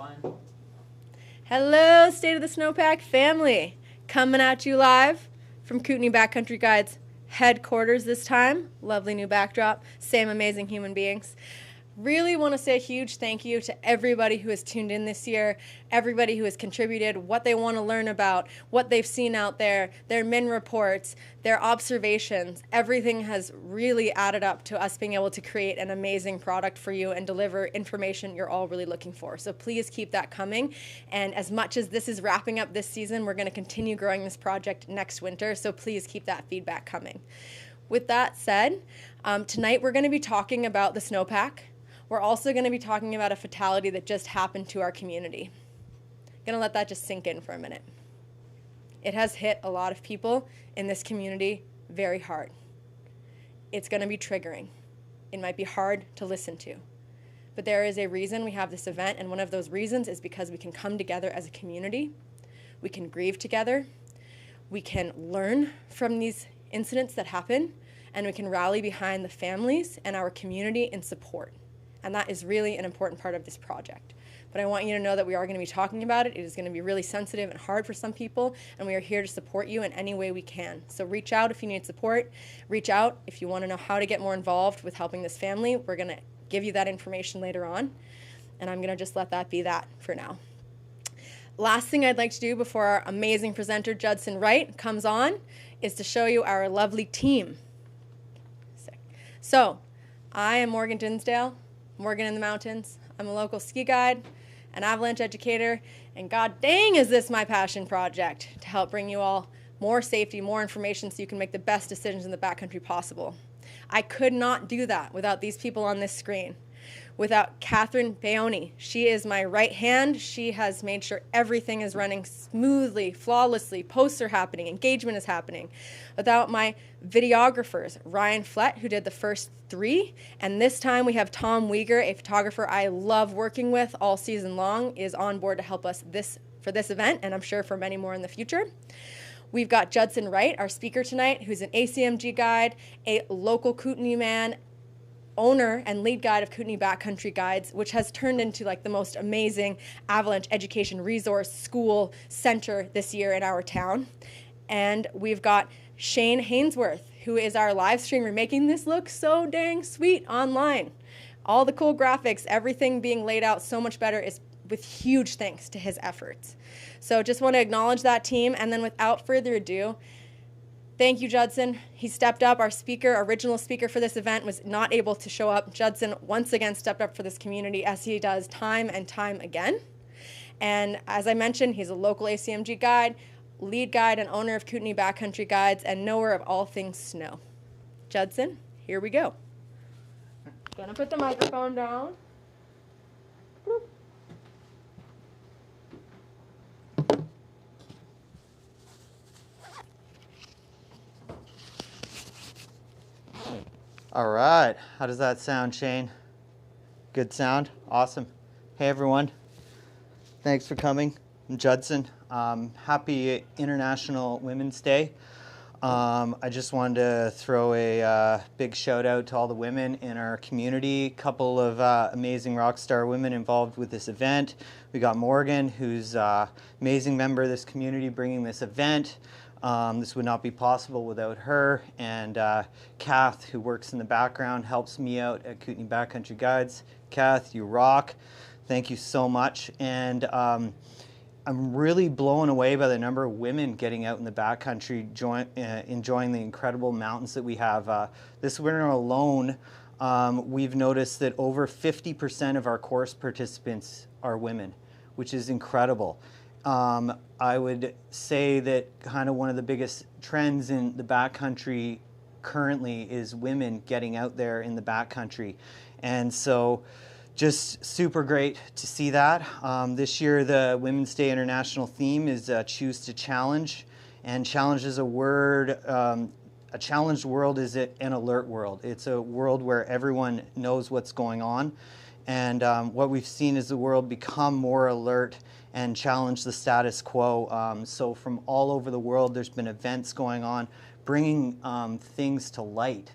one. Hello, State of the Snowpack family. Coming at you live from Kootenay Backcountry Guides headquarters this time. Lovely new backdrop, same amazing human beings. Really want to say a huge thank you to everybody who has tuned in this year, everybody who has contributed, what they want to learn about, what they've seen out there, their min reports, their observations. Everything has really added up to us being able to create an amazing product for you and deliver information you're all really looking for. So please keep that coming. And as much as this is wrapping up this season, we're going to continue growing this project next winter. So please keep that feedback coming. With that said, tonight we're going to be talking about the snowpack. We're also going to be talking about a fatality that just happened to our community. Going to let that just sink in for a minute. It has hit a lot of people in this community very hard. It's going to be triggering. It might be hard to listen to. But there is a reason we have this event, and one of those reasons is because we can come together as a community. We can grieve together. We can learn from these incidents that happen, and we can rally behind the families and our community in support. And that is really an important part of this project. But I want you to know that we are going to be talking about it. It is going to be really sensitive and hard for some people, and we are here to support you in any way we can. So reach out if you need support. Reach out if you want to know how to get more involved with helping this family. We're going to give you that information later on, and I'm going to just let that be that for now. Last thing I'd like to do before our amazing presenter, Judson Wright, comes on is to show you our lovely team. So I am Morgan Dinsdale. Morgan in the Mountains. I'm a local ski guide, an avalanche educator, and god dang is this my passion project to help bring you all more safety, more information so you can make the best decisions in the backcountry possible. I could not do that without these people on this screen. Without Catherine Bayoni. She is my right hand. She has made sure everything is running smoothly, flawlessly, posts are happening, engagement is happening. Without my videographers, Ryan Flett, who did the first 3, and this time we have Tom Weeger, a photographer I love working with all season long, is on board to help us for this event, and I'm sure for many more in the future. We've got Judson Wright, our speaker tonight, who's an ACMG guide, a local Kootenay man, owner and lead guide of Kootenay Backcountry Guides, which has turned into like the most amazing avalanche education resource school center this year in our town. And we've got Shane Hainsworth, who is our live streamer, making this look so dang sweet online. All the cool graphics, everything being laid out so much better is with huge thanks to his efforts. So just want to acknowledge that team, and then without further ado, thank you, Judson. He stepped up. Our speaker, original speaker for this event, was not able to show up. Judson once again stepped up for this community, as he does time and time again. And as I mentioned, he's a local ACMG guide, lead guide and owner of Kootenay Backcountry Guides, and knower of all things snow. Judson, here we go. Gonna put the microphone down. Bloop. All right. How does that sound, Shane? Good sound? Awesome. Hey, everyone. Thanks for coming. I'm Judson. Happy International Women's Day. I just wanted to throw a big shout out to all the women in our community. A couple of amazing rock star women involved with this event. We got Morgan, who's an amazing member of this community, bringing this event. This would not be possible without her. And Kath, who works in the background, helps me out at Kootenay Backcountry Guides. Kath, you rock. Thank you so much. And I'm really blown away by the number of women getting out in the backcountry, enjoying the incredible mountains that we have. This winter alone, we've noticed that over 50% of our course participants are women, which is incredible. I would say that kind of one of the biggest trends in the backcountry currently is women getting out there in the backcountry. And so just super great to see that. This year the Women's Day International theme is Choose to Challenge. And challenge is a word, a challenged world is an alert world. It's a world where everyone knows what's going on. And what we've seen is the world become more alert and challenge the status quo. So from all over the world, there's been events going on, bringing things to light.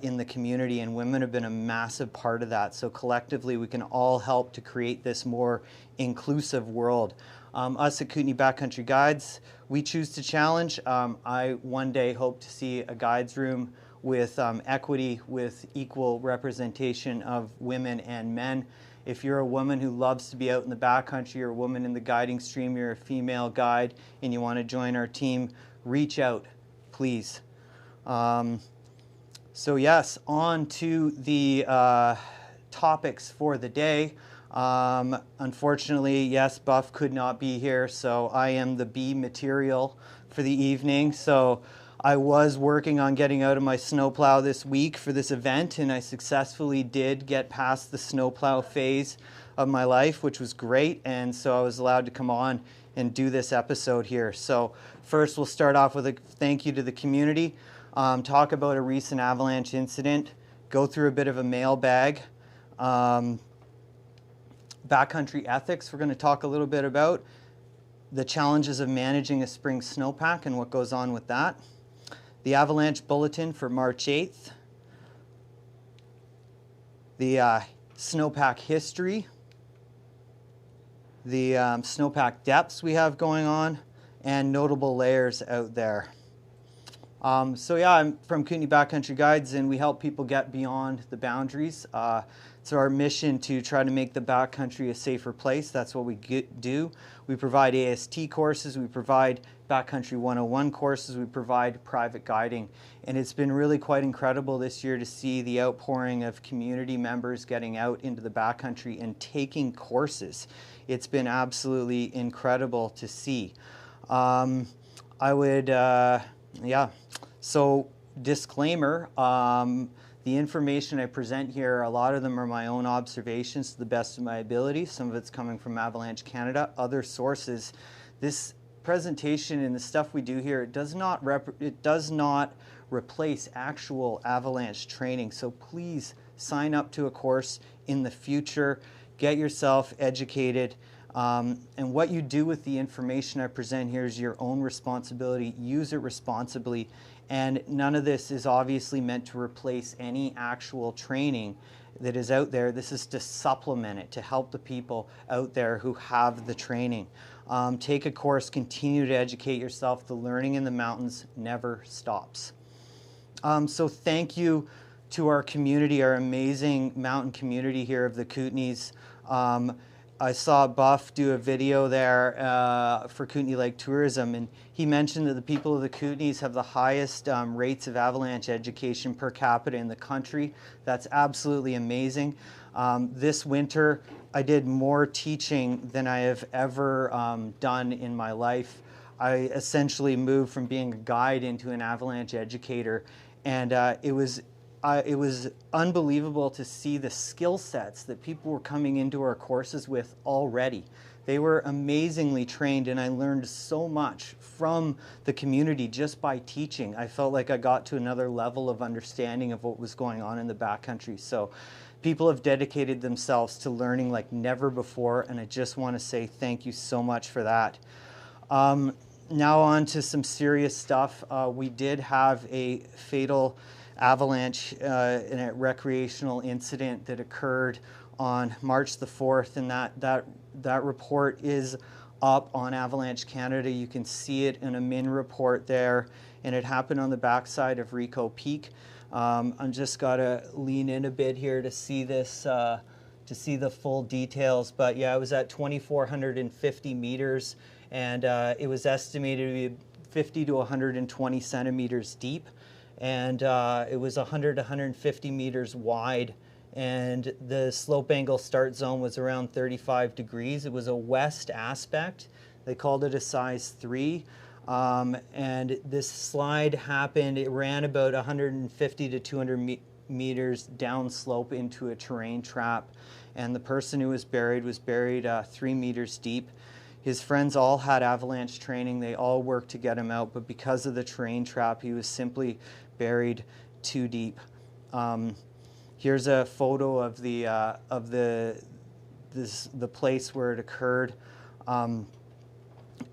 in the community, and women have been a massive part of that. So collectively, we can all help to create this more inclusive world. Us at Kootenay Backcountry Guides, we choose to challenge. I one day hope to see a guides room with equity, with equal representation of women and men. If you're a woman who loves to be out in the backcountry, you're a woman in the guiding stream, you're a female guide, and you want to join our team, reach out, please. So yes, on to the topics for the day. Unfortunately, yes, Buff could not be here, so I am the B material for the evening. So I was working on getting out of my snowplow this week for this event, and I successfully did get past the snowplow phase of my life, which was great. And so I was allowed to come on and do this episode here. So first, we'll start off with a thank you to the community, talk about a recent avalanche incident, go through a bit of a mailbag, backcountry ethics. We're going to talk a little bit about the challenges of managing a spring snowpack and what goes on with that. The Avalanche Bulletin for March 8th. The snowpack history. The snowpack depths we have going on, and notable layers out there. So yeah, I'm from Kootenay Backcountry Guides, and we help people get beyond the boundaries. It's our mission to try to make the backcountry a safer place. That's what we do. We provide AST courses, we provide Backcountry 101 courses, we provide private guiding. And it's been really quite incredible this year to see the outpouring of community members getting out into the backcountry and taking courses. It's been absolutely incredible to see. So disclaimer, the information I present here, a lot of them are my own observations to the best of my ability. Some of it's coming from Avalanche Canada, other sources. This presentation and the stuff we do here, it does not replace actual avalanche training. So please sign up to a course in the future, get yourself educated. And what you do with the information I present here is your own responsibility. Use it responsibly. And none of this is obviously meant to replace any actual training that is out there. This is to supplement it, to help the people out there who have the training. Take a course, continue to educate yourself. The learning in the mountains never stops. So thank you to our community, our amazing mountain community here of the Kootenays. I saw Buff do a video there for Kootenay Lake Tourism, and he mentioned that the people of the Kootenays have the highest rates of avalanche education per capita in the country. That's absolutely amazing. This winter, I did more teaching than I have ever done in my life. I essentially moved from being a guide into an avalanche educator, and it was unbelievable to see the skill sets that people were coming into our courses with already. They were amazingly trained, and I learned so much from the community just by teaching. I felt like I got to another level of understanding of what was going on in the backcountry. So people have dedicated themselves to learning like never before, and I just want to say thank you so much for that. Now on to some serious stuff. We did have a fatal avalanche in a recreational incident that occurred on March the 4th, and that report is up on Avalanche Canada. You can see it in a MIN report there, and it happened on the backside of Rico Peak. I'm just gotta lean in a bit here to see this, to see the full details, but yeah, it was at 2,450 meters, and it was estimated to be 50 to 120 centimeters deep. And it was 100 to 150 meters wide, and the slope angle start zone was around 35 degrees. It was a west aspect. They called it a size 3. And this slide happened, it ran about 150 to 200 meters downslope into a terrain trap, and the person who was buried 3 meters deep. His friends all had avalanche training. They all worked to get him out, but because of the terrain trap, he was simply buried too deep. Here's a photo of the place where it occurred. A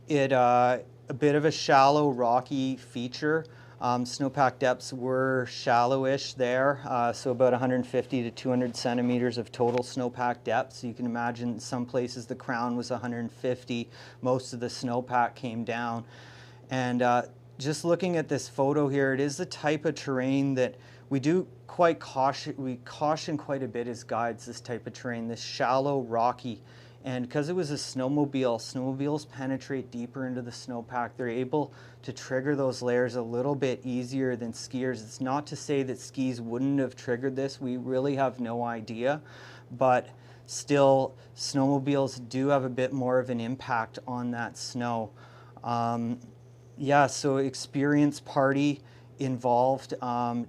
bit of a shallow, rocky feature. Snowpack depths were shallowish there, so about 150 to 200 centimeters of total snowpack depth. So you can imagine some places the crown was 150, most of the snowpack came down. And just looking at this photo here, it is the type of terrain that we do we caution quite a bit as guides, this type of terrain, this shallow, rocky. And because it was a snowmobile, snowmobiles penetrate deeper into the snowpack. They're able to trigger those layers a little bit easier than skiers. It's not to say that skis wouldn't have triggered this. We really have no idea. But still, snowmobiles do have a bit more of an impact on that snow. Yeah, so experienced party involved,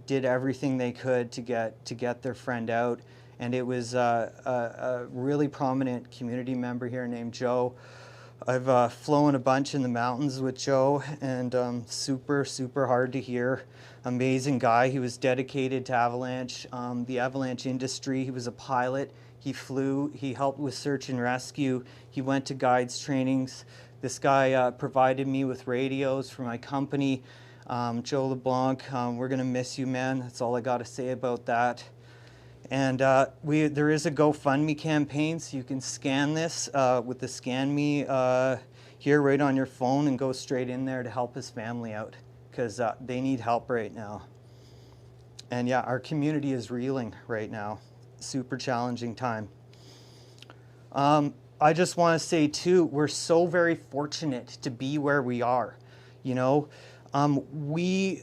did everything they could to get their friend out. And it was a really prominent community member here named Joe. I've flown a bunch in the mountains with Joe, and super, super hard to hear. Amazing guy. He was dedicated to Avalanche, the Avalanche industry. He was a pilot. He flew. He helped with search and rescue. He went to guides trainings. This guy provided me with radios for my company. Joe LeBlanc, we're going to miss you, man. That's all I got to say about that. And there is a GoFundMe campaign, so you can scan this with the Scan Me here right on your phone and go straight in there to help his family out, because they need help right now. And yeah, our community is reeling right now. Super challenging time. I just want to say too, we're so very fortunate to be where we are. You know, we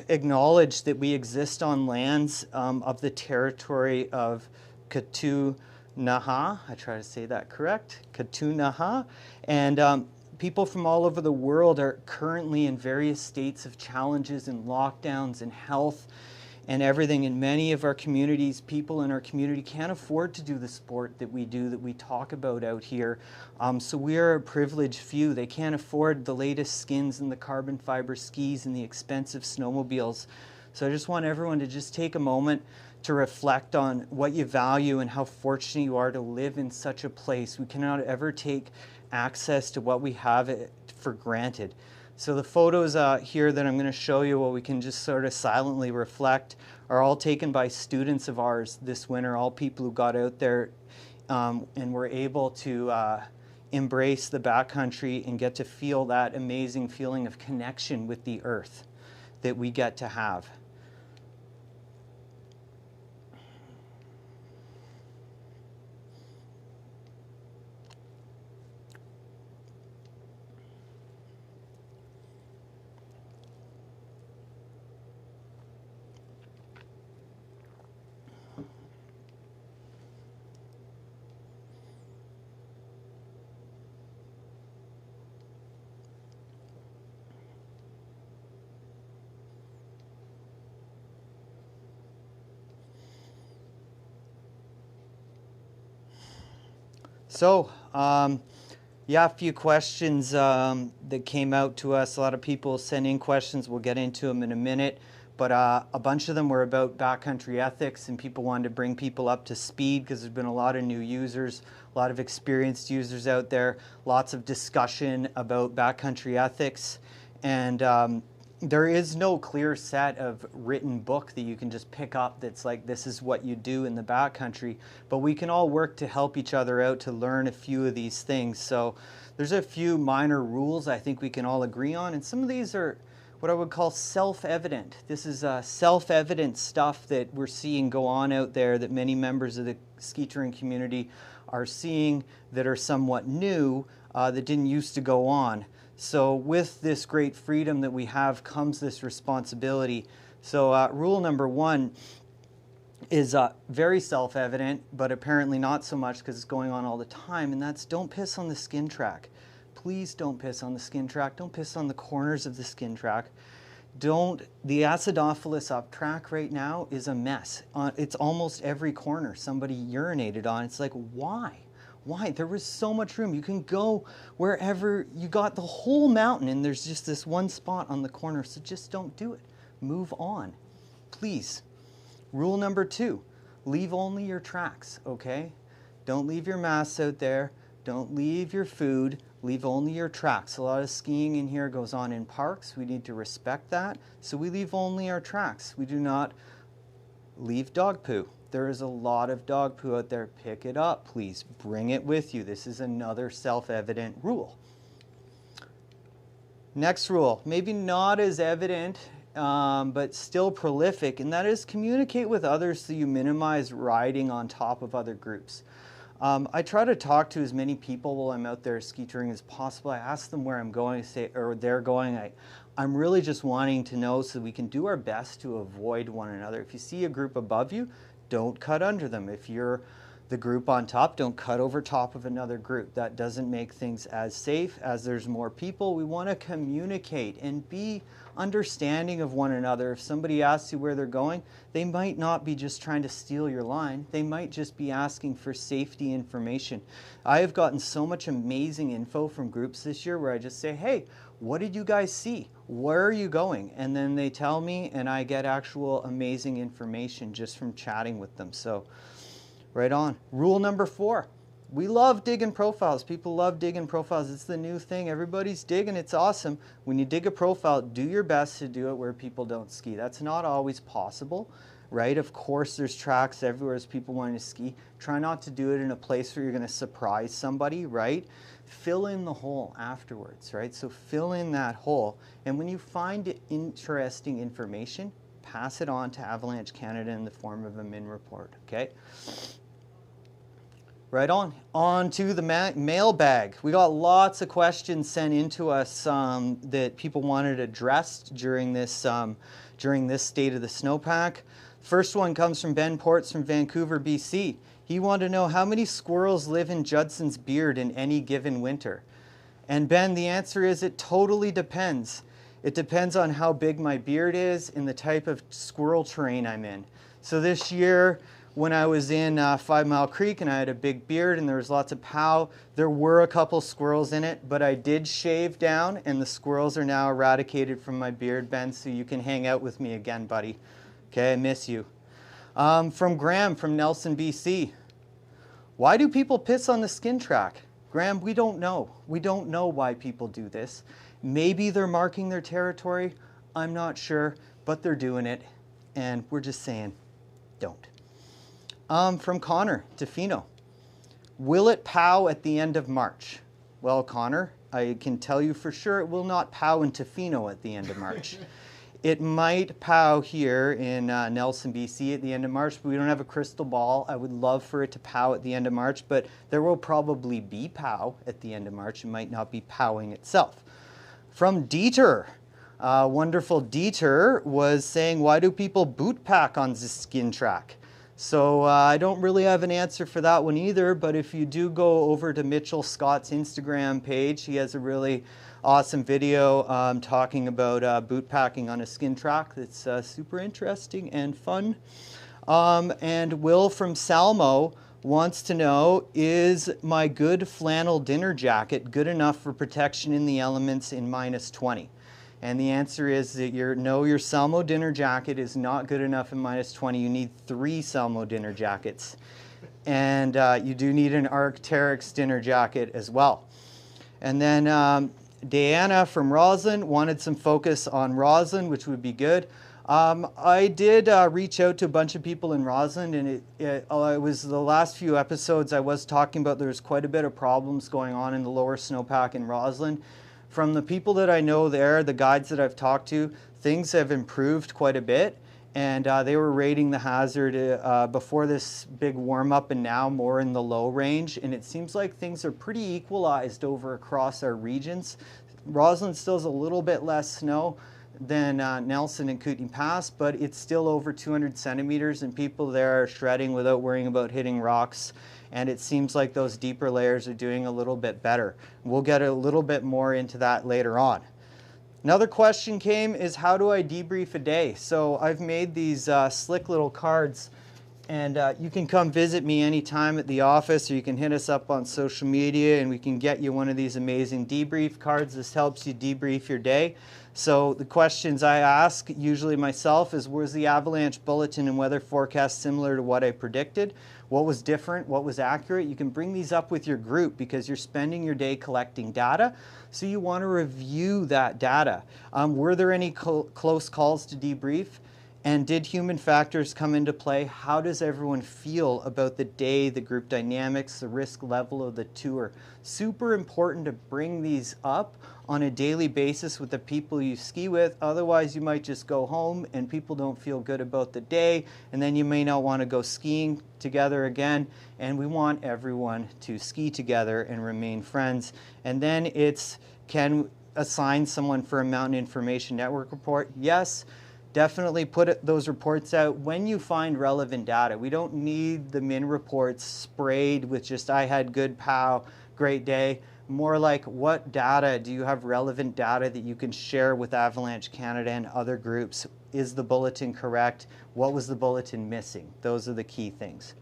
acknowledge that we exist on lands of the territory of Kootenay. I try to say that correct, Kootenay. And people from all over the world are currently in various states of challenges and lockdowns and health and everything. In many of our communities, people in our community can't afford to do the sport that we do, that we talk about out here. So we are a privileged few. They can't afford the latest skins and the carbon fiber skis and the expensive snowmobiles. So I just want everyone to just take a moment to reflect on what you value and how fortunate you are to live in such a place. We cannot ever take access to what we have for granted. So the photos here that I'm going to show you, what we can just sort of silently reflect, are all taken by students of ours this winter, all people who got out there and were able to embrace the backcountry and get to feel that amazing feeling of connection with the earth that we get to have. So, yeah, a few questions that came out to us. A lot of people sent in questions. We'll get into them in a minute. But a bunch of them were about backcountry ethics, and people wanted to bring people up to speed because there's been a lot of new users, a lot of experienced users out there, lots of discussion about backcountry ethics. And there is no clear set of written book that you can just pick up that's like, this is what you do in the backcountry. But we can all work to help each other out to learn a few of these things. So there's a few minor rules I think we can all agree on. And some of these are what I would call self-evident. This is self-evident stuff that we're seeing go on out there that many members of the ski touring community are seeing that are somewhat new, that didn't used to go on. So with this great freedom that we have comes this responsibility. So rule number one is very self-evident, but apparently not so much because it's going on all the time, and that's don't piss on the skin track. Please don't piss on the skin track. Don't piss on the corners of the skin track. The acidophilus up track right now is a mess. It's almost every corner somebody urinated on. It's like, why? Why? There was so much room. You can go wherever. You got the whole mountain and there's just this one spot on the corner, so just don't do it. Move on, please. Rule number two, leave only your tracks, okay? Don't leave your masks out there. Don't leave your food. Leave only your tracks. A lot of skiing in here goes on in parks. We need to respect that. So we leave only our tracks. We do not leave dog poo. There is a lot of dog poo out there. Pick it up, please. Bring it with you. This is another self-evident rule. Next rule, maybe not as evident, but still prolific, and that is communicate with others so you minimize riding on top of other groups. I try to talk to as many people while I'm out there ski touring as possible. I ask them where I'm going, or they're going. I'm really just wanting to know so we can do our best to avoid one another. If you see a group above you, don't cut under them. If you're the group on top, don't cut over top of another group. That doesn't make things as safe. As there's more people, we want to communicate and be understanding of one another. If somebody asks you where they're going, they might not be just trying to steal your line. They might just be asking for safety information. I have gotten so much amazing info from groups this year where I just say, hey, what did you guys see? Where are you going? And then they tell me, and I get actual amazing information just from chatting with them. So right on. Rule number 4. We love digging profiles. People love digging profiles. It's the new thing. Everybody's digging. It's awesome. When you dig a profile, do your best to do it where people don't ski. That's not always possible, right? Of course, there's tracks everywhere as people wanting to ski. Try not to do it in a place where you're going to surprise somebody, right? Fill in the hole afterwards, right? So fill in that hole. And when you find interesting information, pass it on to Avalanche Canada in the form of a min report, okay? Right on to the mailbag. We got lots of questions sent into us that people wanted addressed during this State of the Snowpack. First one comes from Ben Ports from Vancouver, BC. He wanted to know how many squirrels live in Judson's beard in any given winter. And Ben, the answer is it totally depends. It depends on how big my beard is and the type of squirrel terrain I'm in. So this year, when I was in 5 Mile Creek and I had a big beard and there was lots of pow, there were a couple squirrels in it, but I did shave down and the squirrels are now eradicated from my beard, Ben, so you can hang out with me again, buddy. Okay, I miss you. From Graham from Nelson, BC. Why do people piss on the skin track? Graham, we don't know. We don't know why people do this. Maybe they're marking their territory. I'm not sure, but they're doing it. And we're just saying, don't. From Connor, Tofino. Will it pow at the end of March? Well, Connor, I can tell you for sure it will not pow in Tofino at the end of March. It might pow here in Nelson, BC at the end of March, but we don't have a crystal ball. I would love for it to pow at the end of March, but there will probably be pow at the end of March. It might not be powing itself. From Dieter, wonderful Dieter was saying, why do people boot pack on the skin track? So I don't really have an answer for that one either, but if you do go over to Mitchell Scott's Instagram page, he has a really awesome video talking about boot packing on a skin track that's super interesting and fun. And Will from Salmo wants to know, is my good flannel dinner jacket good enough for protection in the elements in -20? And the answer is that your Salmo dinner jacket is not good enough in -20. You need 3 Salmo dinner jackets. And you do need an Arc'teryx dinner jacket as well. And then Diana from Roslyn wanted some focus on Roslyn, which would be good. I did reach out to a bunch of people in Roslyn, and it was the last few episodes I was talking about there's quite a bit of problems going on in the lower snowpack in Roslyn. From the people that I know there, the guides that I've talked to, things have improved quite a bit, and they were rating the hazard before this big warm-up and now more in the low range, and it seems like things are pretty equalized over across our regions. Roslyn still has a little bit less snow than Nelson and Kootenay Pass, but it's still over 200 centimeters, and people there are shredding without worrying about hitting rocks. And it seems like those deeper layers are doing a little bit better. We'll get a little bit more into that later on. Another question came is, how do I debrief a day? So I've made these slick little cards, and you can come visit me anytime at the office, or you can hit us up on social media and we can get you one of these amazing debrief cards. This helps you debrief your day. So the questions I ask, usually myself, is was the avalanche bulletin and weather forecast similar to what I predicted? What was different? What was accurate? You can bring these up with your group because you're spending your day collecting data. So you want to review that data. Were there any close calls to debrief? And did human factors come into play? How does everyone feel about the day, the group dynamics, the risk level of the tour? Super important to bring these up on a daily basis with the people you ski with. Otherwise, you might just go home and people don't feel good about the day, and then you may not want to go skiing together again. And we want everyone to ski together and remain friends. And then it's, can assign someone for a Mountain Information Network report? Yes. Definitely put those reports out when you find relevant data. We don't need the min reports sprayed with just, I had good POW, great day. More like, what data, do you have relevant data that you can share with Avalanche Canada and other groups? Is the bulletin correct? What was the bulletin missing? Those are the key things.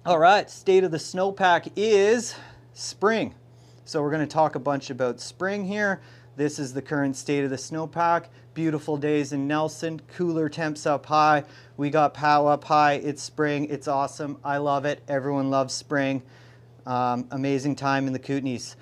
All right, state of the snowpack is spring. So we're going to talk a bunch about spring here. This is the current state of the snowpack. Beautiful days in Nelson, cooler temps up high. We got POW up high. It's spring. It's awesome. I love it. Everyone loves spring. Amazing time in the Kootenays.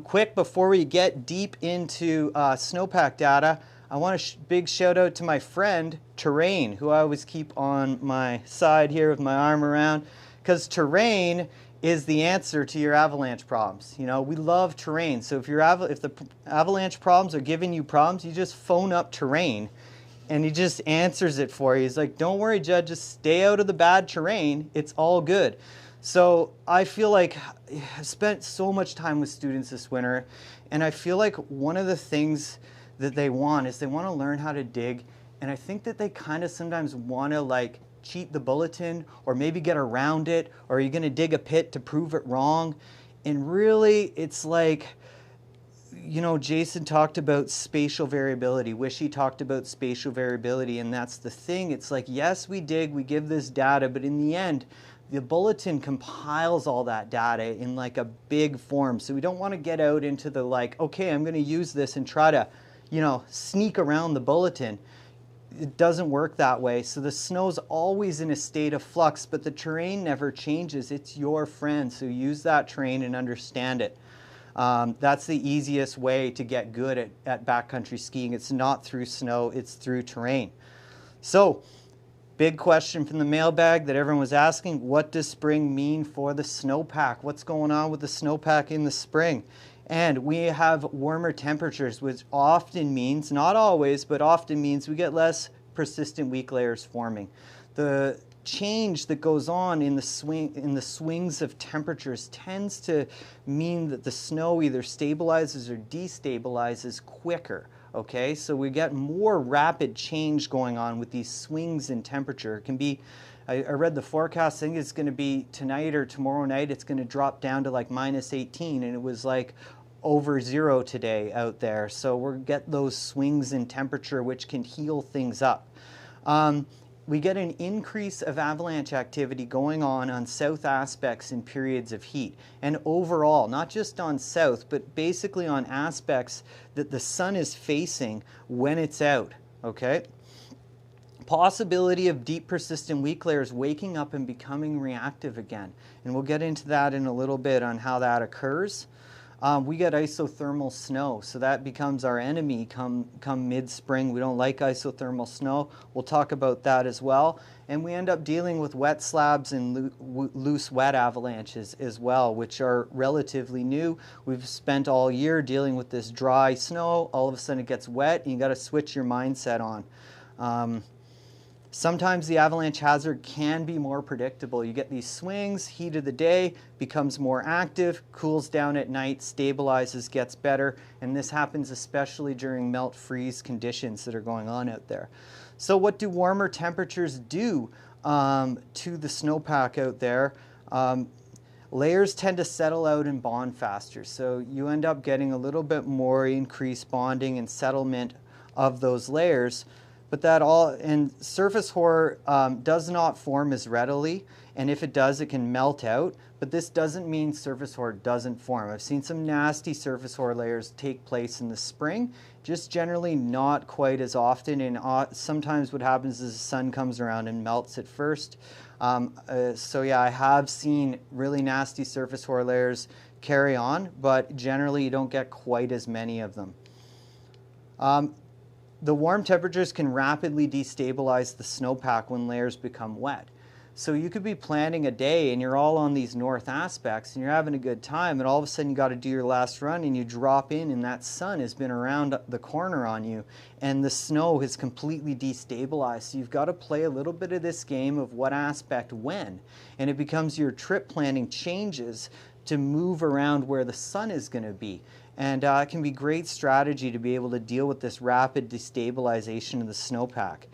Quick, before we get deep into snowpack data, I want a big shout out to my friend, Terrain, who I always keep on my side here with my arm around, because Terrain is the answer to your avalanche problems. You know, we love Terrain. So if the avalanche problems are giving you problems, you just phone up Terrain and he just answers it for you. He's like, don't worry, Judd, just stay out of the bad terrain. It's all good. So I feel like I spent so much time with students this winter, and I feel like one of the things that they want is they want to learn how to dig. And I think that they kind of sometimes want to like cheat the bulletin or maybe get around it, or are you going to dig a pit to prove it wrong? And really, it's like, you know, Jason talked about spatial variability. Wishy talked about spatial variability, and that's the thing. It's like, yes, we dig, we give this data, but in the end, the bulletin compiles all that data in like a big form. So we don't want to get out into the like, okay, I'm going to use this and try to, you know, sneak around the bulletin. It doesn't work that way. So the snow's always in a state of flux, but the terrain never changes. It's your friend. So use that terrain and understand it. That's the easiest way to get good at backcountry skiing. It's not through snow, it's through terrain. So, big question from the mailbag that everyone was asking, what does spring mean for the snowpack? What's going on with the snowpack in the spring? And we have warmer temperatures, which often means, not always, but often means we get less persistent weak layers forming. The change that goes on in the swings of temperatures tends to mean that the snow either stabilizes or destabilizes quicker. Okay, so we get more rapid change going on with these swings in temperature. It can be, I read the forecast, I think it's going to be tonight or tomorrow night, it's going to drop down to like -18, and it was like over 0 today out there. So we'll get those swings in temperature, which can heal things up. We get an increase of avalanche activity going on south aspects in periods of heat. And overall, not just on south, but basically on aspects that the sun is facing when it's out, okay? Possibility of deep persistent weak layers waking up and becoming reactive again. And we'll get into that in a little bit on how that occurs. We get isothermal snow, so that becomes our enemy come mid-spring. We don't like isothermal snow. We'll talk about that as well. And we end up dealing with wet slabs and loose wet avalanches as well, which are relatively new. We've spent all year dealing with this dry snow. All of a sudden it gets wet, and you got to switch your mindset on. Sometimes the avalanche hazard can be more predictable. You get these swings, heat of the day, becomes more active, cools down at night, stabilizes, gets better, and this happens especially during melt freeze conditions that are going on out there. So what do warmer temperatures do to the snowpack out there? Layers tend to settle out and bond faster, so you end up getting a little bit more increased bonding and settlement of those layers. But that all, and surface hoar does not form as readily, and if it does, it can melt out, but this doesn't mean surface hoar doesn't form. I've seen some nasty surface hoar layers take place in the spring, just generally not quite as often, and sometimes what happens is the sun comes around and melts it first. So yeah, I have seen really nasty surface hoar layers carry on, but generally you don't get quite as many of them. The warm temperatures can rapidly destabilize the snowpack when layers become wet. So you could be planning a day and you're all on these north aspects and you're having a good time, and all of a sudden you got to do your last run and you drop in and that sun has been around the corner on you and the snow has completely destabilized. So you've got to play a little bit of this game of what aspect when, and it becomes your trip planning changes to move around where the sun is going to be. And it can be great strategy to be able to deal with this rapid destabilization of the snowpack.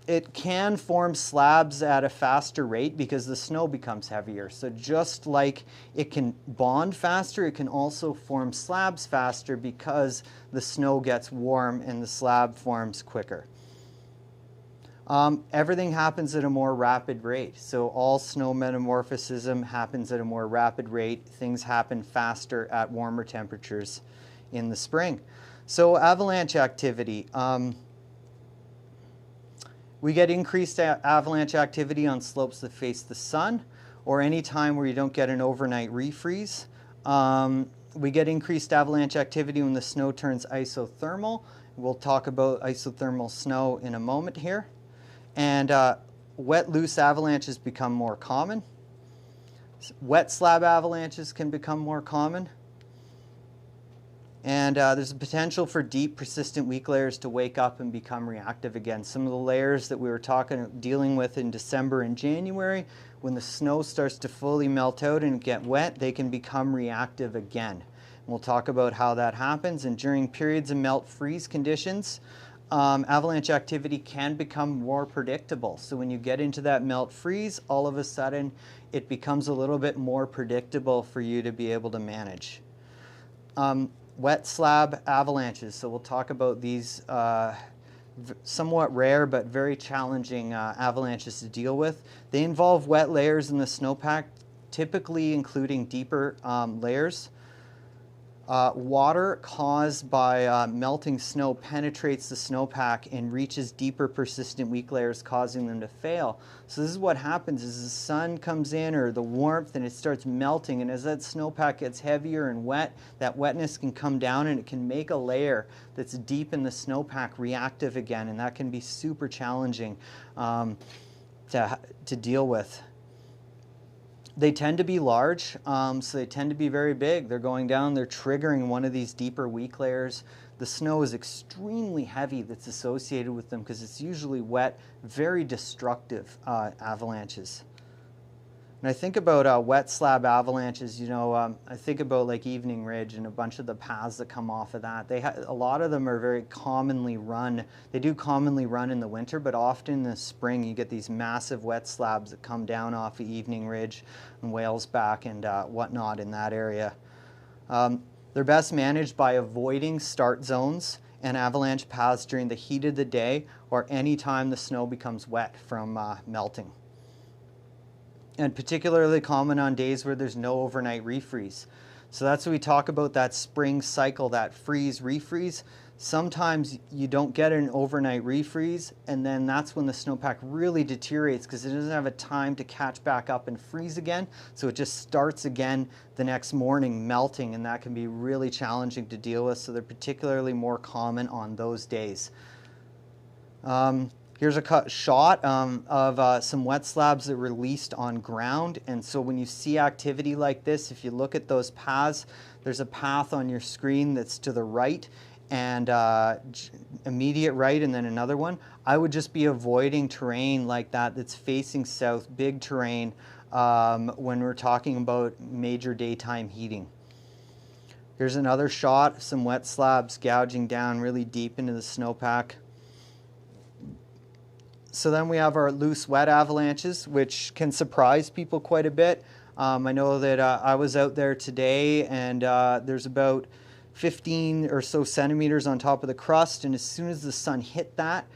It can form slabs at a faster rate because the snow becomes heavier. So just like it can bond faster, it can also form slabs faster because the snow gets warm and the slab forms quicker. Everything happens at a more rapid rate. So all snow metamorphism happens at a more rapid rate. Things happen faster at warmer temperatures in the spring. So avalanche activity. We get increased avalanche activity on slopes that face the sun, or any time where you don't get an overnight refreeze. We get increased avalanche activity when the snow turns isothermal. We'll talk about isothermal snow in a moment here. And wet loose avalanches become more common. Wet slab avalanches can become more common. And there's a potential for deep, persistent weak layers to wake up and become reactive again. Some of the layers that we were dealing with in December and January, when the snow starts to fully melt out and get wet, they can become reactive again. And we'll talk about how that happens. And during periods of melt freeze conditions, avalanche activity can become more predictable. So when you get into that melt freeze, all of a sudden it becomes a little bit more predictable for you to be able to manage. Wet slab avalanches. So we'll talk about these somewhat rare but very challenging avalanches to deal with. They involve wet layers in the snowpack, typically including deeper layers. Water caused by melting snow penetrates the snowpack and reaches deeper, persistent weak layers, causing them to fail. So this is what happens: is the sun comes in, or the warmth, and it starts melting, and as that snowpack gets heavier and wet, that wetness can come down and it can make a layer that's deep in the snowpack reactive again, and that can be super challenging to deal with. They tend to be large, so they tend to be very big. They're going down, they're triggering one of these deeper weak layers. The snow is extremely heavy that's associated with them because it's usually wet, very destructive avalanches. When I think about wet slab avalanches, you know, I think about like Evening Ridge and a bunch of the paths that come off of that. A lot of them are very commonly run. They do commonly run in the winter, but often in the spring you get these massive wet slabs that come down off of Evening Ridge and Wales Back and whatnot in that area. They're best managed by avoiding start zones and avalanche paths during the heat of the day or any time the snow becomes wet from melting. And particularly common on days where there's no overnight refreeze. So that's what we talk about, that spring cycle, that freeze refreeze. Sometimes you don't get an overnight refreeze, and then that's when the snowpack really deteriorates because it doesn't have a time to catch back up and freeze again. So it just starts again the next morning melting, and that can be really challenging to deal with. So they're particularly more common on those days. Here's a shot of some wet slabs that were released on ground. And so when you see activity like this, if you look at those paths, there's a path on your screen that's to the right and immediate right, and then another one. I would just be avoiding terrain like that that's facing south, big terrain, when we're talking about major daytime heating. Here's another shot, some wet slabs gouging down really deep into the snowpack. So then we have our loose wet avalanches, which can surprise people quite a bit. I know that I was out there today, and there's about 15 or so centimeters on top of the crust, and as soon as the sun hit that,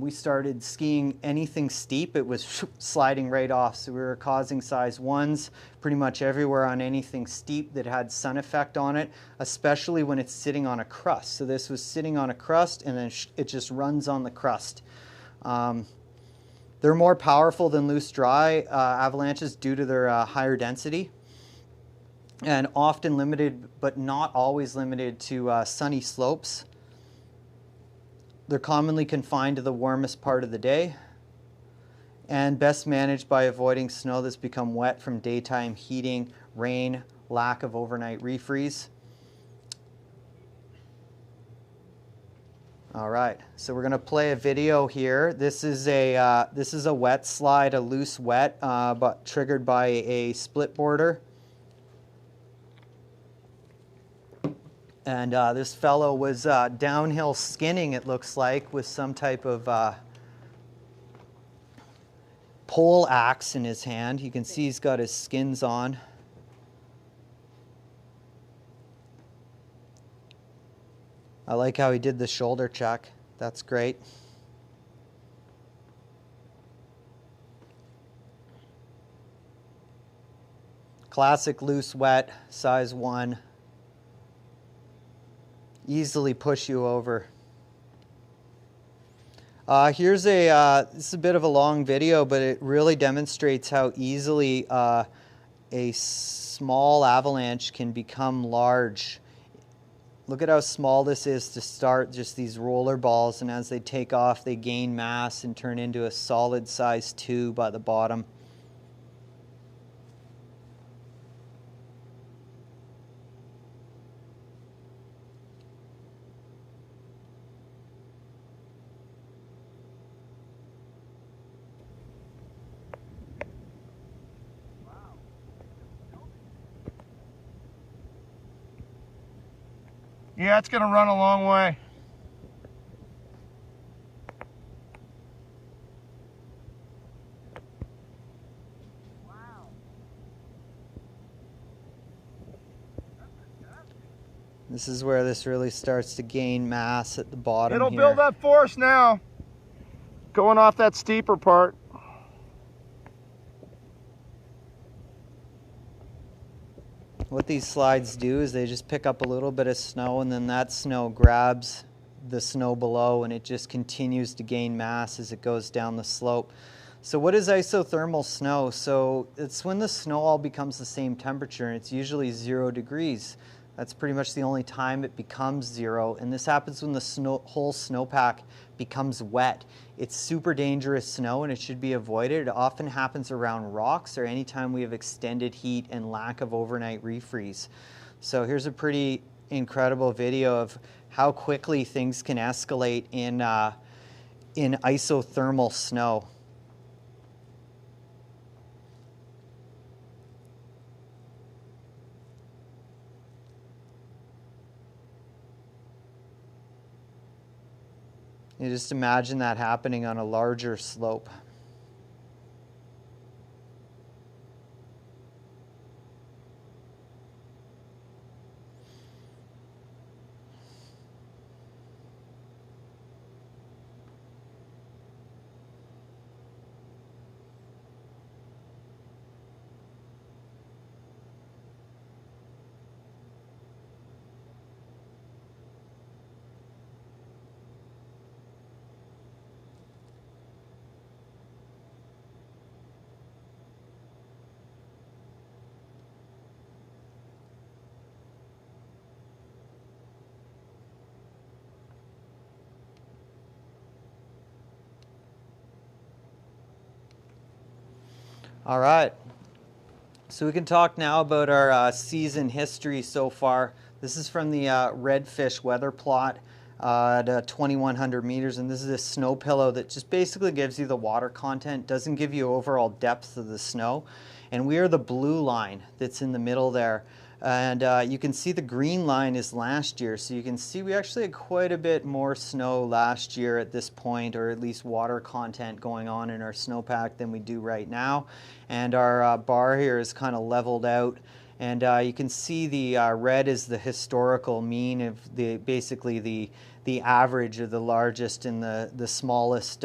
we started skiing anything steep, it was sliding right off. So we were causing size 1s pretty much everywhere on anything steep that had sun effect on it, especially when it's sitting on a crust. So this was sitting on a crust, and then it just runs on the crust. They're more powerful than loose dry avalanches due to their higher density, and often limited, but not always limited, to sunny slopes. They're commonly confined to the warmest part of the day, and best managed by avoiding snow that's become wet from daytime heating, rain, lack of overnight refreeze. All right, so we're going to play a video here. This is a wet slide, a loose wet, but triggered by a split border. And this fellow was downhill skinning, it looks like, with some type of pole axe in his hand. You can see he's got his skins on. I like how he did the shoulder check. That's great. Classic loose wet, size 1. Easily push you over. Here's this is a bit of a long video, but it really demonstrates how easily a small avalanche can become large. Look at how small this is to start, just these roller balls, and as they take off, they gain mass and turn into a solid size 2 by the bottom. Yeah, it's going to run a long way. Wow. This is where this really starts to gain mass at the bottom. It'll here. build up force now, going off that steeper part. What these slides do is they just pick up a little bit of snow, and then that snow grabs the snow below, and it just continues to gain mass as it goes down the slope. So what is isothermal snow? So it's when the snow all becomes the same temperature, and it's usually 0 degrees. That's pretty much the only time it becomes 0, and this happens when the whole snowpack becomes wet. It's super dangerous snow, and it should be avoided. It often happens around rocks or anytime we have extended heat and lack of overnight refreeze. So here's a pretty incredible video of how quickly things can escalate in isothermal snow. You just imagine that happening on a larger slope. All right, so we can talk now about our season history so far. This is from the Redfish weather plot at 2,100 meters, and this is a snow pillow that just basically gives you the water content, doesn't give you overall depth of the snow. And we are the blue line that's in the middle there. And you can see the green line is last year, so you can see we actually had quite a bit more snow last year at this point, or at least water content going on in our snowpack than we do right now. And our bar here is kind of leveled out, And you can see the red is the historical mean of basically the average of the largest and the smallest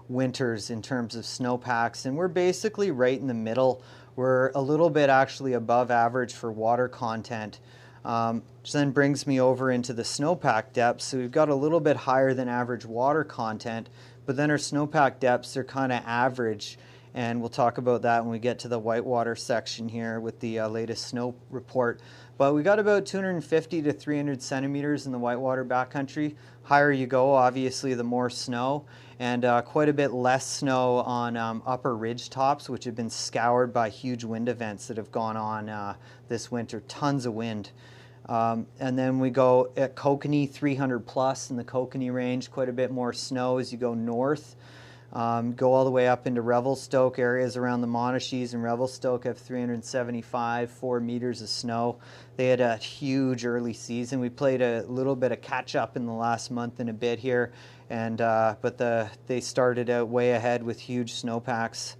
winters in terms of snowpacks. And we're basically right in the middle. We're a little bit actually above average for water content. Which then brings me over into the snowpack depths. So we've got a little bit higher than average water content, but then our snowpack depths are kind of average. And we'll talk about that when we get to the Whitewater section here with the latest snow report. But we got about 250 to 300 centimeters in the Whitewater backcountry. Higher you go, obviously, the more snow. And quite a bit less snow on upper ridge tops, which have been scoured by huge wind events that have gone on this winter. Tons of wind. And then we go at Kootenay, 300 plus in the Kootenay range. Quite a bit more snow as you go north. Go all the way up into Revelstoke. Areas around the Monashees and Revelstoke have 375, 4 meters of snow. They had a huge early season. We played a little bit of catch up in the last month and a bit here, and but they started out way ahead with huge snowpacks.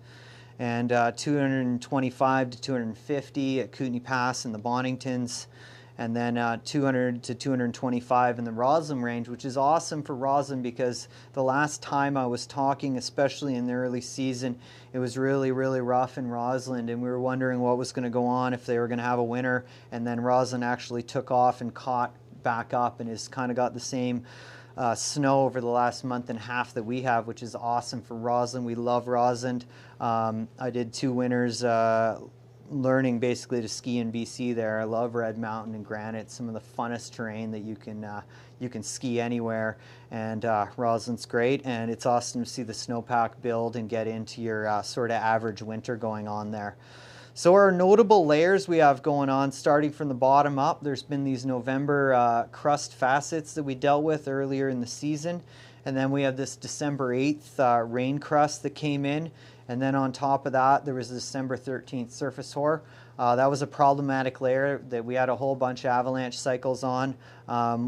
And 225 to 250 at Kootenay Pass and the Boningtons. And then 200 to 225 in the Roslyn range, which is awesome for Roslyn because the last time I was talking, especially in the early season, it was really, really rough in Roslyn, and we were wondering what was going to go on, if they were going to have a winter. And then Roslyn actually took off and caught back up and has kind of got the same snow over the last month and a half that we have, which is awesome for Roslyn. We love Roslyn. I did 2 winters learning basically to ski in BC there. I love Red Mountain and Granite, some of the funnest terrain that you can ski anywhere, and Roslyn's great, and it's awesome to see the snowpack build and get into your sort of average winter going on there. So our notable layers we have going on, starting from the bottom up, there's been these November crust facets that we dealt with earlier in the season, and then we have this December 8th rain crust that came in. And then on top of that, there was the December 13th surface hoar. That was a problematic layer that we had a whole bunch of avalanche cycles on.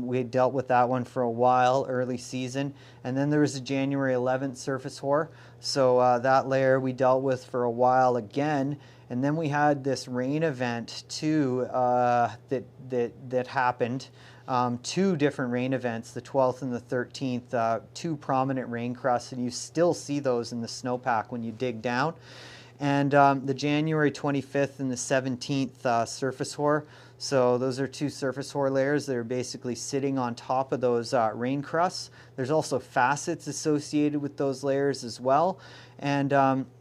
We had dealt with that one for a while, early season. And then there was the January 11th surface hoar. So that layer we dealt with for a while again. And then we had this rain event too that happened. 2 different rain events, the 12th and the 13th, 2 prominent rain crusts, and you still see those in the snowpack when you dig down. And the January 25th and the 17th surface hoar. So those are 2 surface hoar layers that are basically sitting on top of those rain crusts. There's also facets associated with those layers as well. And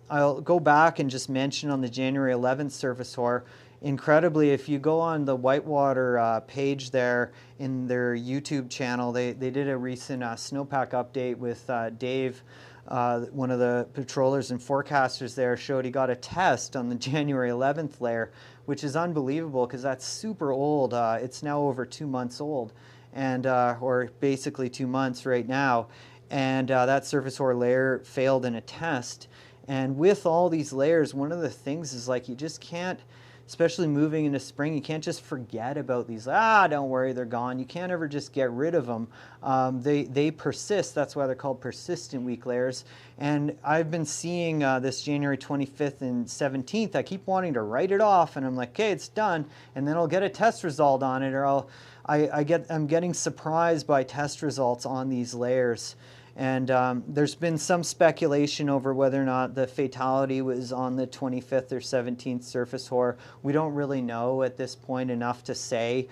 I'll go back and just mention on the January 11th surface hoar, incredibly, if you go on the Whitewater page there in their YouTube channel, they did a recent snowpack update with Dave, one of the patrollers and forecasters there, showed he got a test on the January 11th layer, which is unbelievable because that's super old. It's now over 2 months old, and or basically 2 months right now. And that surface hoar layer failed in a test. And with all these layers, one of the things is like you just can't, especially moving into spring, you can't just forget about these. Don't worry, they're gone. You can't ever just get rid of them. They persist. That's why they're called persistent weak layers. And I've been seeing this January 25th and 17th. I keep wanting to write it off, and I'm like, okay, it's done. And then I'll get a test result on it, or I'm getting surprised by test results on these layers. And there's been some speculation over whether or not the fatality was on the 25th or 17th surface hoar. We don't really know at this point enough to say.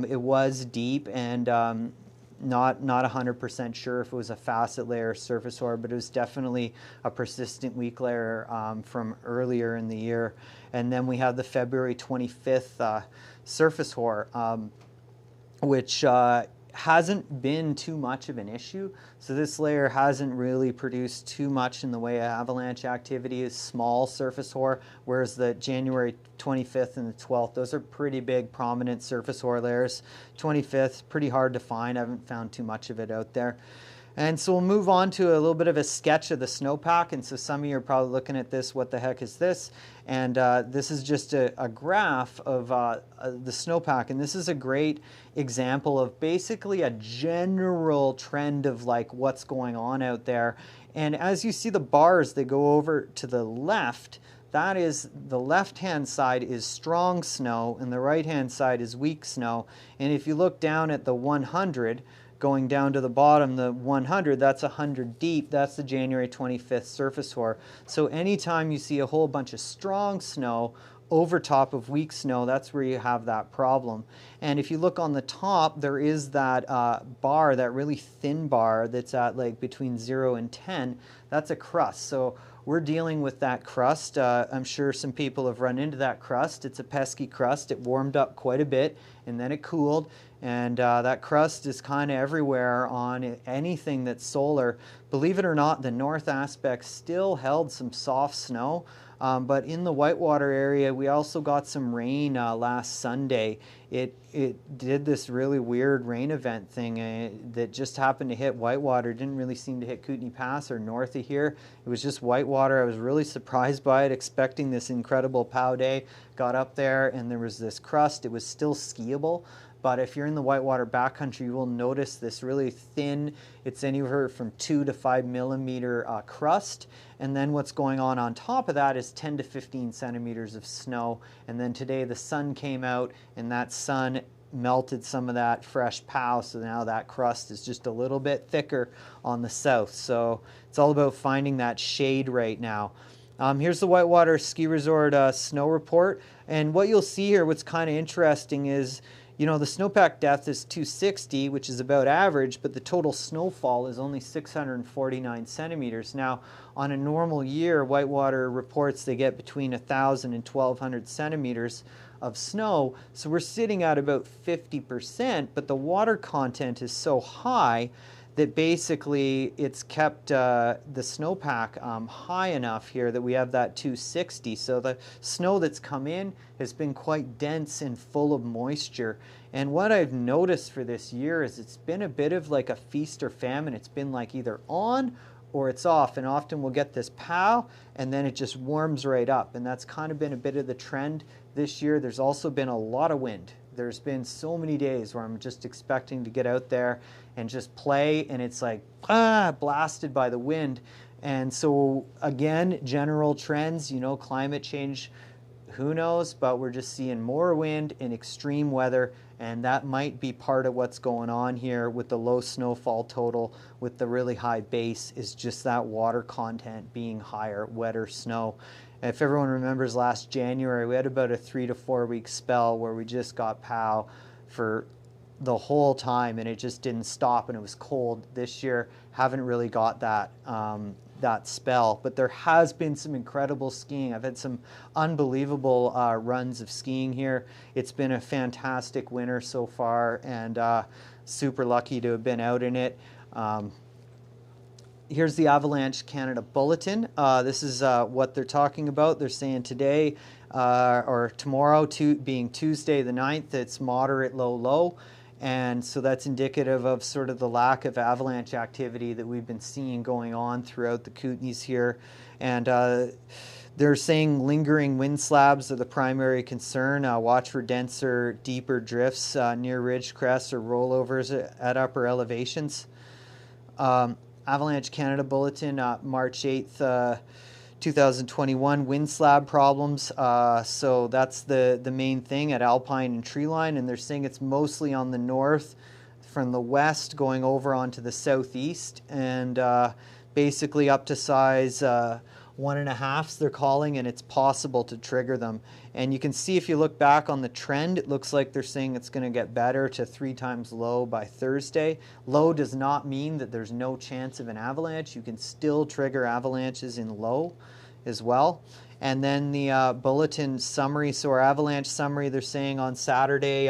It was deep, and not 100% sure if it was a facet layer or surface hoar, but it was definitely a persistent weak layer from earlier in the year. And then we have the February 25th surface hoar, which hasn't been too much of an issue. So this layer hasn't really produced too much in the way of avalanche activity. Is small surface hoar, whereas the January 25th and the 12th, those are pretty big prominent surface hoar layers. 25th, pretty hard to find. I haven't found too much of it out there. And so we'll move on to a little bit of a sketch of the snowpack. And so some of you are probably looking at this, what the heck is this? And this is just a graph of the snowpack. And this is a great example of basically a general trend of like what's going on out there. And as you see the bars, they go over to the left. that is, the left-hand side is strong snow and the right-hand side is weak snow. And if you look down at the 100, going down to the bottom, the 100, that's 100 deep. That's the January 25th surface hoar. So anytime you see a whole bunch of strong snow over top of weak snow, that's where you have that problem. And if you look on the top, there is that bar, that really thin bar that's at like between 0 and 10. That's a crust. So we're dealing with that crust. I'm sure some people have run into that crust. It's a pesky crust. It warmed up quite a bit and then it cooled. And that crust is kind of everywhere on anything that's solar. Believe it or not, the north aspect still held some soft snow. But in the Whitewater area, we also got some rain last Sunday. It did this really weird rain event thing that just happened to hit Whitewater. It didn't really seem to hit Kootenay Pass or north of here. It was just Whitewater. I was really surprised by it, expecting this incredible POW day. Got up there and there was this crust. It was still skiable. But if you're in the Whitewater backcountry, you will notice this really thin, it's anywhere from 2 to 5 millimeter crust. And then what's going on top of that is 10 to 15 centimeters of snow. And then today the sun came out and that sun melted some of that fresh POW. So now that crust is just a little bit thicker on the south. So it's all about finding that shade right now. Here's the Whitewater Ski Resort snow report. And what you'll see here, what's kind of interesting is, you know, the snowpack depth is 260, which is about average, but the total snowfall is only 649 centimeters. Now, on a normal year, Whitewater reports they get between 1,000 and 1,200 centimeters of snow. So we're sitting at about 50%, but the water content is so high that basically it's kept the snowpack high enough here that we have that 260. So the snow that's come in has been quite dense and full of moisture. And what I've noticed for this year is it's been a bit of like a feast or famine. It's been like either on or it's off, and often we'll get this POW and then it just warms right up. And that's kind of been a bit of the trend this year. There's also been a lot of wind. There's been so many days where I'm just expecting to get out there and just play, and it's like blasted by the wind. And so again, general trends, you know, climate change, who knows, but we're just seeing more wind and extreme weather, and that might be part of what's going on here with the low snowfall total, with the really high base, is just that water content being higher, wetter snow. If everyone remembers last January, we had about a 3 to 4 week spell where we just got POW for the whole time and it just didn't stop and it was cold. This year, haven't really got that, that spell, but there has been some incredible skiing. I've had some unbelievable runs of skiing here. It's been a fantastic winter so far and super lucky to have been out in it. Here's the Avalanche Canada Bulletin. This is what they're talking about. They're saying today or tomorrow, being Tuesday the 9th, it's moderate, low, low. And so that's indicative of sort of the lack of avalanche activity that we've been seeing going on throughout the Kootenays here. And they're saying lingering wind slabs are the primary concern. Watch for denser, deeper drifts near ridge crests or rollovers at upper elevations. Avalanche Canada Bulletin, March 8th, 2021, wind slab problems. So that's the main thing at Alpine and Treeline, and they're saying it's mostly on the north from the west going over onto the southeast, and basically up to size 1.5s they're calling, and it's possible to trigger them. And you can see if you look back on the trend, it looks like they're saying it's going to get better to 3 times low by Thursday. Low does not mean that there's no chance of an avalanche. You can still trigger avalanches in low as well. And then the bulletin summary, so our avalanche summary, they're saying on Saturday,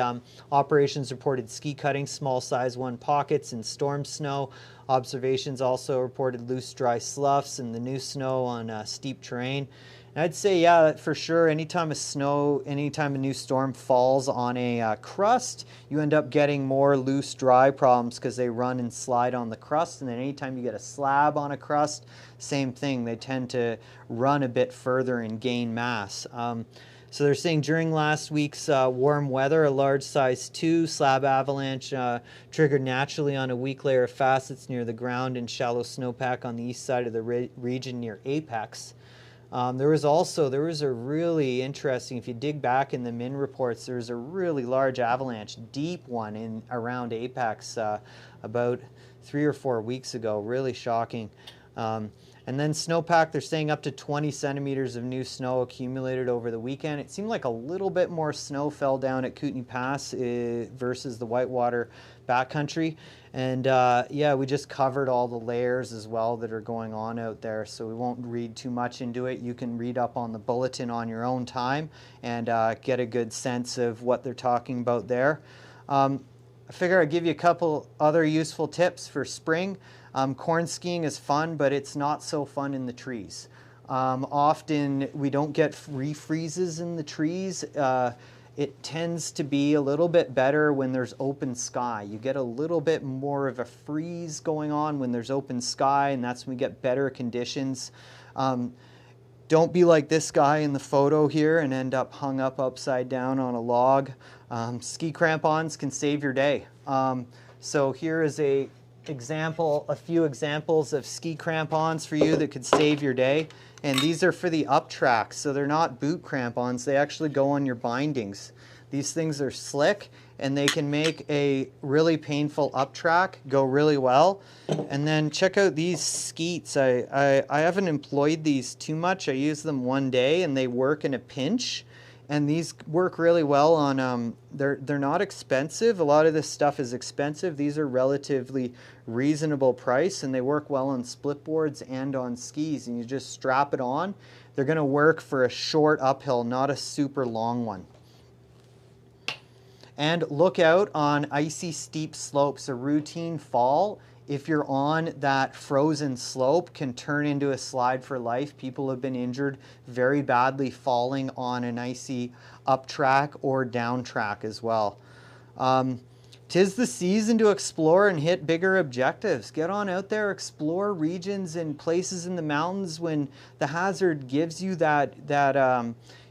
operations reported ski cutting, small size 1 pockets and storm snow. Observations also reported loose dry sloughs and the new snow on steep terrain. And I'd say, yeah, for sure, anytime a new storm falls on a crust, you end up getting more loose dry problems because they run and slide on the crust. And then anytime you get a slab on a crust, same thing, they tend to run a bit further and gain mass. So they're saying during last week's warm weather, a large size 2 slab avalanche triggered naturally on a weak layer of facets near the ground and shallow snowpack on the east side of the region near Apex. There was a really interesting, if you dig back in the min reports, there's a really large avalanche, deep one in around Apex about 3 or 4 weeks ago. Really shocking. And then snowpack, they're saying up to 20 centimeters of new snow accumulated over the weekend. It seemed like a little bit more snow fell down at Kootenay Pass versus the Whitewater Backcountry. And yeah, we just covered all the layers as well that are going on out there, so we won't read too much into it. You can read up on the bulletin on your own time and get a good sense of what they're talking about there. I figure I'd give you a couple other useful tips for spring. Corn skiing is fun, but it's not so fun in the trees. Often we don't get refreezes in the trees. It tends to be a little bit better when there's open sky. You get a little bit more of a freeze going on when there's open sky, and that's when we get better conditions. Don't be like this guy in the photo here and end up hung up upside down on a log. Ski crampons can save your day. So here is a few examples of ski crampons for you that could save your day. And these are for the up track, so they're not boot crampons. They actually go on your bindings. These things are slick, and they can make a really painful up track go really well. And then check out these skeets. I haven't employed these too much. I use them one day, and they work in a pinch. And these work really well on, they're not expensive. A lot of this stuff is expensive. These are relatively reasonable price, and they work well on split boards and on skis. And you just strap it on. They're gonna work for a short uphill, not a super long one. And look out on icy steep slopes. A routine fall, if you're on that frozen slope, can turn into a slide for life. People have been injured very badly falling on an icy up track or down track as well. 'Tis the season to explore and hit bigger objectives. Get on out there, explore regions and places in the mountains when the hazard gives you that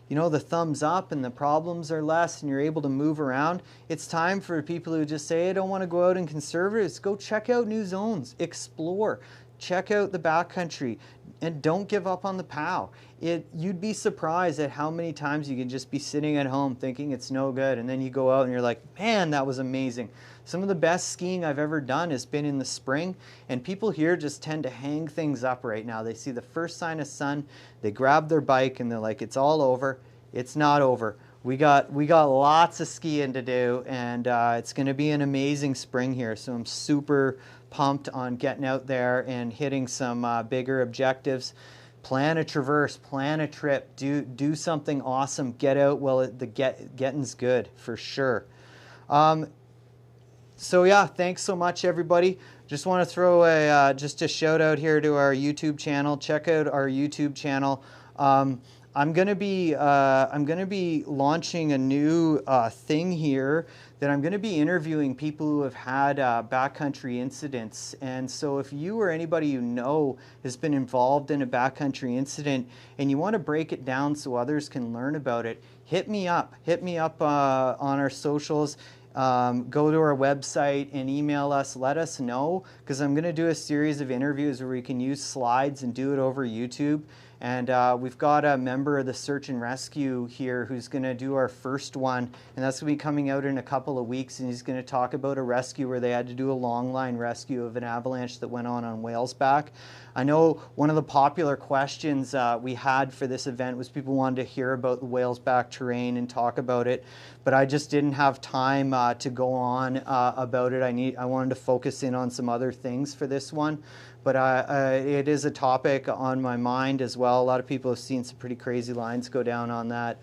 you know, the thumbs up and the problems are less and you're able to move around. It's time for people who just say, I don't want to go out in conservatives. Go check out new zones, explore, check out the backcountry, and don't give up on the POW. You'd be surprised at how many times you can just be sitting at home thinking it's no good, and then you go out and you're like, man, that was amazing. Some of the best skiing I've ever done has been in the spring, and people here just tend to hang things up right now. They see the first sign of sun, they grab their bike, and they're like, it's all over. It's not over. We got lots of skiing to do, and it's going to be an amazing spring here. So I'm super pumped on getting out there and hitting some bigger objectives. Plan a traverse, plan a trip, do something awesome. Get out while the getting's good for sure. So yeah, thanks so much, everybody. Just want to throw just a shout out here to our YouTube channel. Check out our YouTube channel. I'm gonna be launching a new thing here that I'm gonna be interviewing people who have had backcountry incidents. And so if you or anybody you know has been involved in a backcountry incident and you want to break it down so others can learn about it, hit me up. Hit me up on our socials. Go to our website and email us. Let us know, because I'm going to do a series of interviews where we can use slides and do it over YouTube. And we've got a member of the search and rescue here who's going to do our first one, and that's going to be coming out in a couple of weeks, and he's going to talk about a rescue where they had to do a long line rescue of an avalanche that went on Whalesback. I know one of the popular questions we had for this event was people wanted to hear about the Whalesback terrain and talk about it, but I just didn't have time to go on about it. I wanted to focus in on some other things for this one. But it is a topic on my mind as well. A lot of people have seen some pretty crazy lines go down on that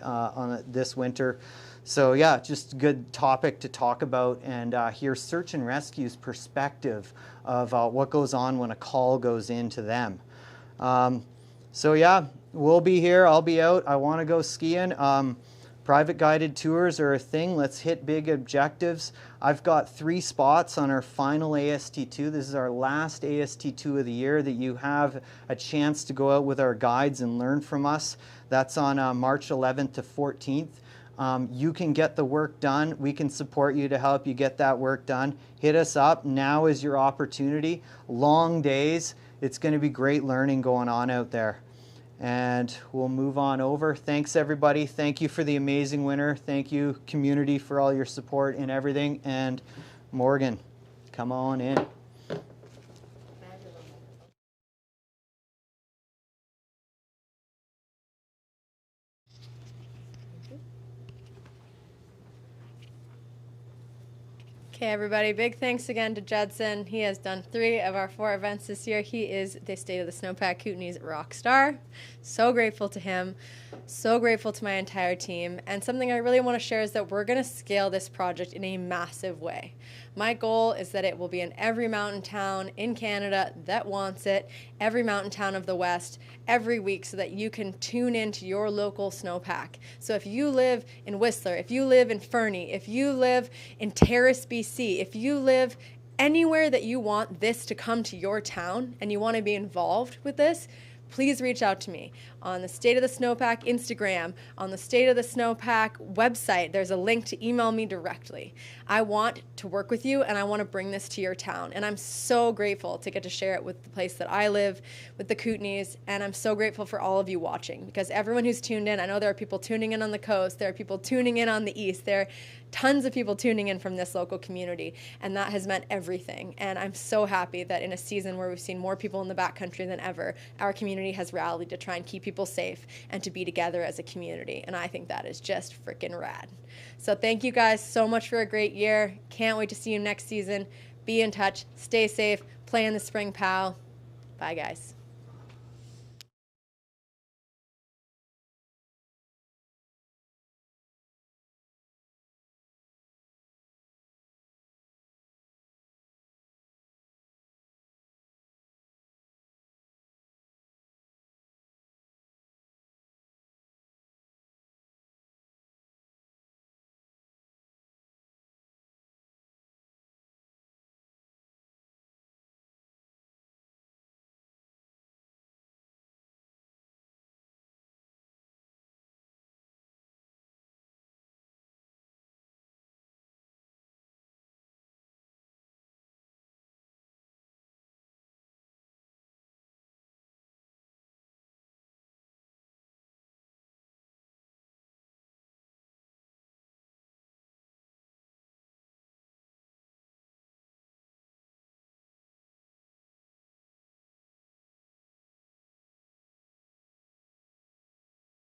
this winter. So yeah, just a good topic to talk about and hear search and rescue's perspective of what goes on when a call goes into them. So yeah, we'll be here. I'll be out. I want to go skiing. Private guided tours are a thing. Let's hit big objectives. I've got 3 spots on our final AST2. This is our last AST2 of the year that you have a chance to go out with our guides and learn from us. That's on March 11th to 14th. You can get the work done. We can support you to help you get that work done. Hit us up. Now is your opportunity. Long days. It's going to be great learning going on out there. and we'll move on over. Thanks, everybody. Thank you for the amazing winter. Thank you, community, for all your support and everything. And Morgan, come on in. Okay, everybody, big thanks again to Judson. He has done 3 of our 4 events this year. He is the State of the Snowpack Kootenay's rock star. So grateful to him. So grateful to my entire team. And something I really want to share is that we're going to scale this project in a massive way. My goal is that it will be in every mountain town in Canada that wants it, every mountain town of the West, every week, so that you can tune into your local snowpack. So if you live in Whistler, if you live in Fernie, if you live in Terrace, BC, if you live anywhere that you want this to come to your town and you want to be involved with this, please reach out to me on the State of the Snowpack Instagram, on the State of the Snowpack website. There's a link to email me directly. I want to work with you, and I want to bring this to your town. And I'm so grateful to get to share it with the place that I live, with the Kootenays, and I'm so grateful for all of you watching, because everyone who's tuned in, I know there are people tuning in on the coast, there are people tuning in on the east, there are tons of people tuning in from this local community, and that has meant everything. And I'm so happy that in a season where we've seen more people in the backcountry than ever, our community has rallied to try and keep people safe and to be together as a community. And I think that is just freaking rad. So thank you guys so much for a great year. Can't wait to see you next season. Be in touch. Stay safe. Play in the spring POW. Bye, guys.